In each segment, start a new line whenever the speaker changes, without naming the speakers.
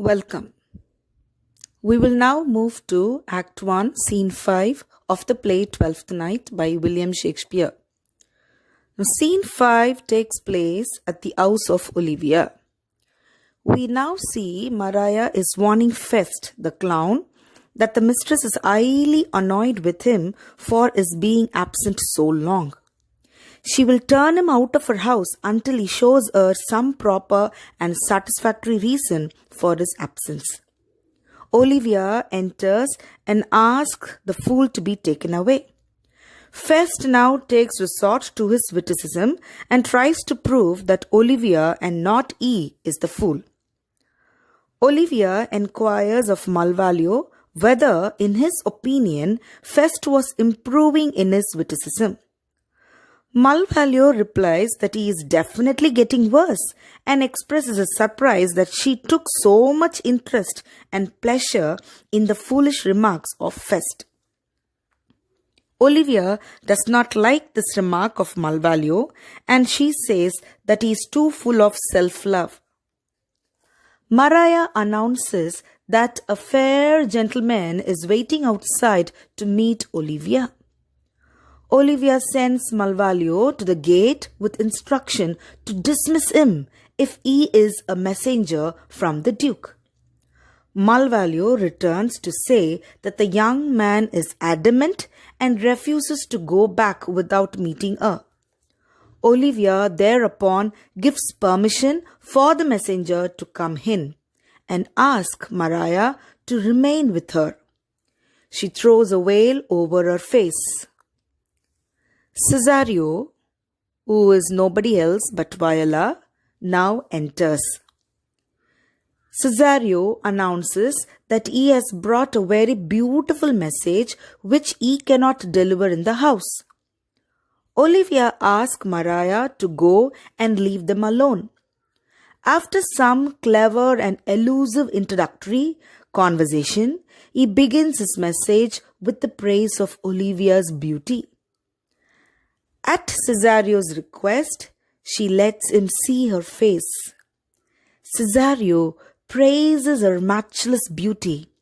Welcome. We will now move to Act I, Scene 5 of the play Twelfth Night by William Shakespeare. Now, Scene 5 takes place at the house of Olivia. We now see Maria is warning Fest, the clown, that the mistress is highly annoyed with him for his being absent so long. She will turn him out of her house until he shows her some proper and satisfactory reason for his absence. Olivia enters and asks the fool to be taken away. Fest now takes resort to his witticism and tries to prove that Olivia and not he is the fool. Olivia inquires of Malvolio whether, in his opinion, Fest was improving in his witticism. Malvolio replies that he is definitely getting worse and expresses a surprise that she took so much interest and pleasure in the foolish remarks of Fest. Olivia does not like this remark of Malvolio and she says that he is too full of self-love. Maria announces that a fair gentleman is waiting outside to meet Olivia. Olivia sends Malvolio to the gate with instruction to dismiss him if he is a messenger from the Duke. Malvolio returns to say that the young man is adamant and refuses to go back without meeting her. Olivia thereupon gives permission for the messenger to come in and asks Maria to remain with her. She throws a veil over her face. Cesario, who is nobody else but Viola, now enters. Cesario announces that he has brought a very beautiful message which he cannot deliver in the house. Olivia asks Maria to go and leave them alone. After some clever and elusive introductory conversation, he begins his message with the praise of Olivia's beauty. At Cesario's request, she lets him see her face. Cesario praises her matchless beauty,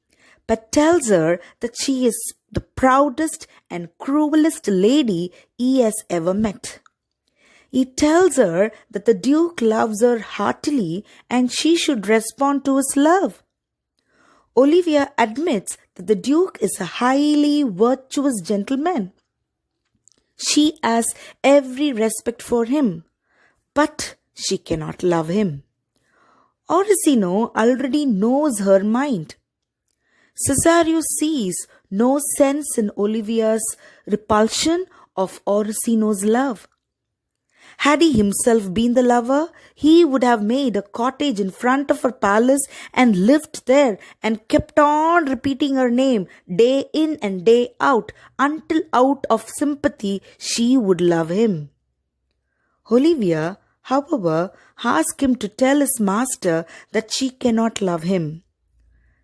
but tells her that she is the proudest and cruelest lady he has ever met. He tells her that the Duke loves her heartily and she should respond to his love. Olivia admits that the Duke is a highly virtuous gentleman. She has every respect for him, but she cannot love him. Orsino already knows her mind. Cesario sees no sense in Olivia's repulsion of Orsino's love. Had he himself been the lover, he would have made a cottage in front of her palace and lived there and kept on repeating her name day in and day out until out of sympathy she would love him. Olivia, however, asks him to tell his master that she cannot love him.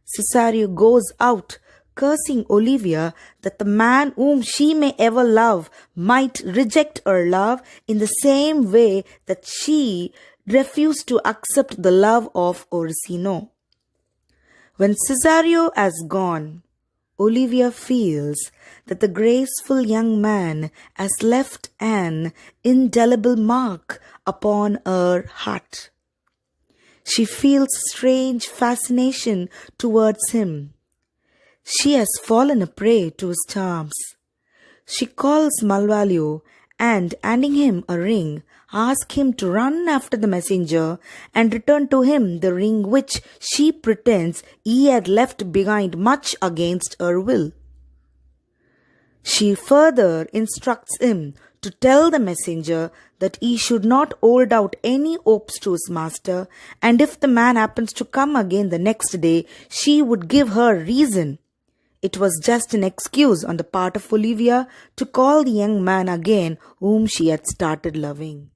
Cesario goes out, cursing Olivia that the man whom she may ever love might reject her love in the same way that she refused to accept the love of Orsino. When Cesario has gone, Olivia feels that the graceful young man has left an indelible mark upon her heart. She feels strange fascination towards him. She has fallen a prey to his charms. She calls Malvolio and, handing him a ring, asks him to run after the messenger and return to him the ring which she pretends he had left behind much against her will. She further instructs him to tell the messenger that he should not hold out any hopes to his master, and if the man happens to come again the next day, she would give her reason. It was just an excuse on the part of Olivia to call the young man again whom she had started loving.